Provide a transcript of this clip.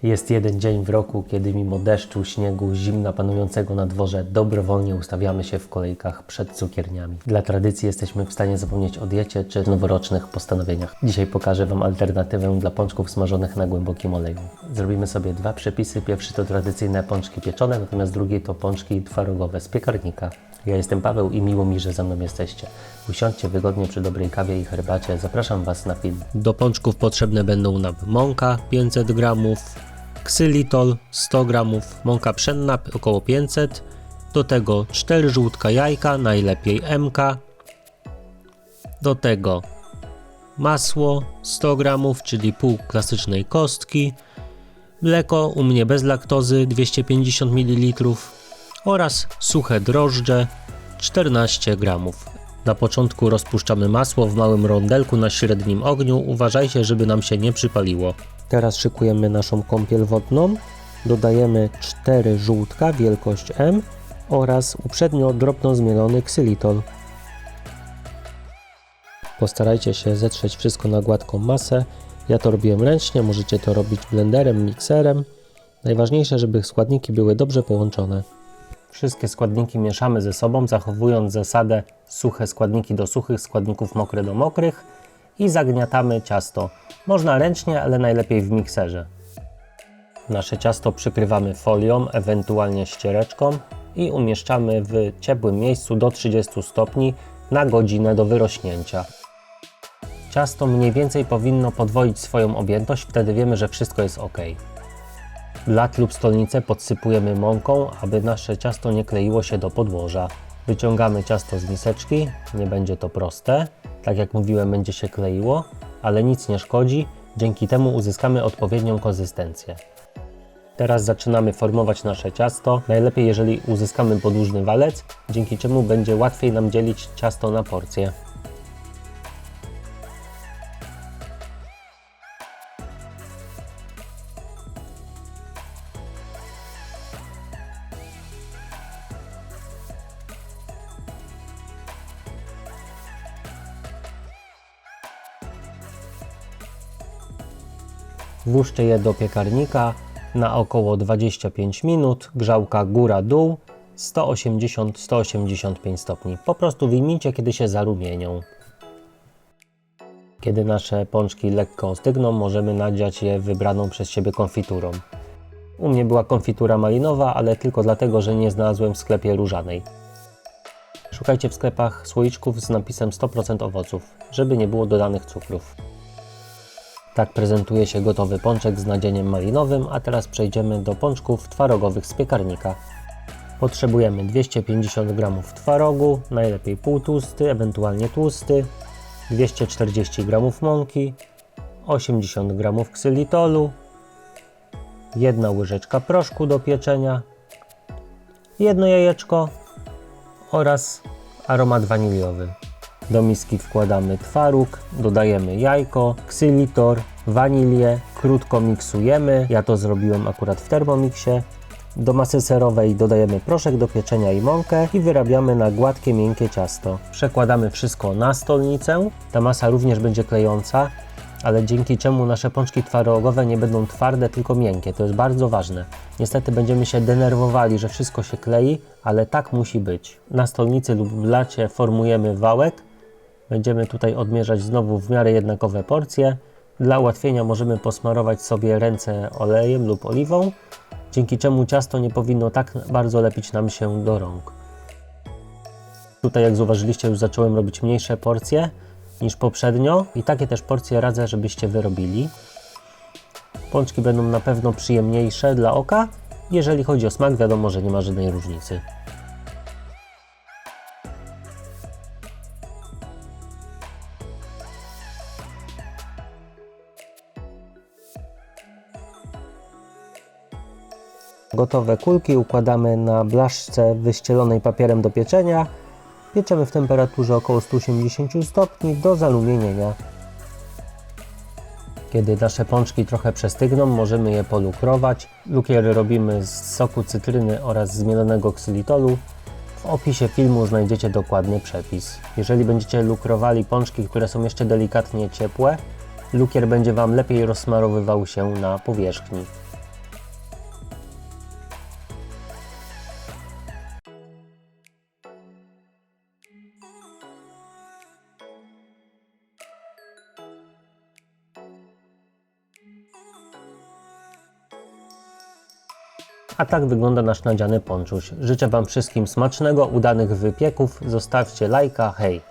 Jest jeden dzień w roku, kiedy mimo deszczu, śniegu, zimna panującego na dworze dobrowolnie ustawiamy się w kolejkach przed cukierniami. Dla tradycji jesteśmy w stanie zapomnieć o diecie czy noworocznych postanowieniach. Dzisiaj pokażę Wam alternatywę dla pączków smażonych na głębokim oleju. Zrobimy sobie dwa przepisy. Pierwszy to tradycyjne pączki pieczone, natomiast drugi to pączki twarogowe z piekarnika. Ja jestem Paweł i miło mi, że ze mną jesteście. Usiądźcie wygodnie przy dobrej kawie i herbacie. Zapraszam Was na film. Do pączków potrzebne będą nam mąka 500 g, ksylitol 100 g, mąka pszenna około 500, do tego 4 żółtka jajka, najlepiej MK, do tego masło 100 g, czyli pół klasycznej kostki, mleko u mnie bez laktozy 250 ml oraz suche drożdże 14 g. Na początku rozpuszczamy masło w małym rondelku na średnim ogniu, uważajcie, żeby nam się nie przypaliło. Teraz szykujemy naszą kąpiel wodną, dodajemy 4 żółtka wielkość M oraz uprzednio drobno zmielony ksylitol. Postarajcie się zetrzeć wszystko na gładką masę. Ja to robiłem ręcznie, możecie to robić blenderem, mikserem. Najważniejsze, żeby składniki były dobrze połączone. Wszystkie składniki mieszamy ze sobą, zachowując zasadę suche składniki do suchych, składników mokre do mokrych i zagniatamy ciasto. Można ręcznie, ale najlepiej w mikserze. Nasze ciasto przykrywamy folią, ewentualnie ściereczką i umieszczamy w ciepłym miejscu do 30 stopni na godzinę do wyrośnięcia. Ciasto mniej więcej powinno podwoić swoją objętość, wtedy wiemy, że wszystko jest ok. Blat lub stolnicę podsypujemy mąką, aby nasze ciasto nie kleiło się do podłoża. Wyciągamy ciasto z miseczki, nie będzie to proste, tak jak mówiłem, będzie się kleiło, ale nic nie szkodzi, dzięki temu uzyskamy odpowiednią konsystencję. Teraz zaczynamy formować nasze ciasto, najlepiej jeżeli uzyskamy podłużny walec, dzięki czemu będzie łatwiej nam dzielić ciasto na porcje. Włóżcie je do piekarnika na około 25 minut, grzałka góra-dół 180-185 stopni. Po prostu wyjmijcie, kiedy się zarumienią. Kiedy nasze pączki lekko ostygną, możemy nadziać je wybraną przez siebie konfiturą. U mnie była konfitura malinowa, ale tylko dlatego, że nie znalazłem w sklepie różanej. Szukajcie w sklepach słoiczków z napisem 100% owoców, żeby nie było dodanych cukrów. Tak prezentuje się gotowy pączek z nadzieniem malinowym, a teraz przejdziemy do pączków twarogowych z piekarnika. Potrzebujemy 250 g twarogu, najlepiej półtłusty, ewentualnie tłusty, 240 g mąki, 80 g ksylitolu, 1 łyżeczka proszku do pieczenia, 1 jajeczko oraz aromat waniliowy. Do miski wkładamy twaróg, dodajemy jajko, ksylitol, wanilię, krótko miksujemy. Ja to zrobiłem akurat w Thermomixie. Do masy serowej dodajemy proszek do pieczenia i mąkę i wyrabiamy na gładkie, miękkie ciasto. Przekładamy wszystko na stolnicę. Ta masa również będzie klejąca, ale dzięki czemu nasze pączki twarogowe nie będą twarde, tylko miękkie. To jest bardzo ważne. Niestety będziemy się denerwowali, że wszystko się klei, ale tak musi być. Na stolnicy lub blacie formujemy wałek. Będziemy tutaj odmierzać znowu w miarę jednakowe porcje. Dla ułatwienia możemy posmarować sobie ręce olejem lub oliwą, dzięki czemu ciasto nie powinno tak bardzo lepić nam się do rąk. Tutaj, jak zauważyliście, już zacząłem robić mniejsze porcje niż poprzednio i takie też porcje radzę, żebyście wyrobili. Pączki będą na pewno przyjemniejsze dla oka. Jeżeli chodzi o smak, wiadomo, że nie ma żadnej różnicy. Gotowe kulki układamy na blaszce wyścielonej papierem do pieczenia. Pieczemy w temperaturze około 180 stopni do zarumienienia. Kiedy nasze pączki trochę przestygną, możemy je polukrować. Lukier robimy z soku cytryny oraz zmielonego ksylitolu. W opisie filmu znajdziecie dokładny przepis. Jeżeli będziecie lukrowali pączki, które są jeszcze delikatnie ciepłe, lukier będzie Wam lepiej rozsmarowywał się na powierzchni. A tak wygląda nasz nadziany ponczuś. Życzę Wam wszystkim smacznego, udanych wypieków. Zostawcie lajka, hej!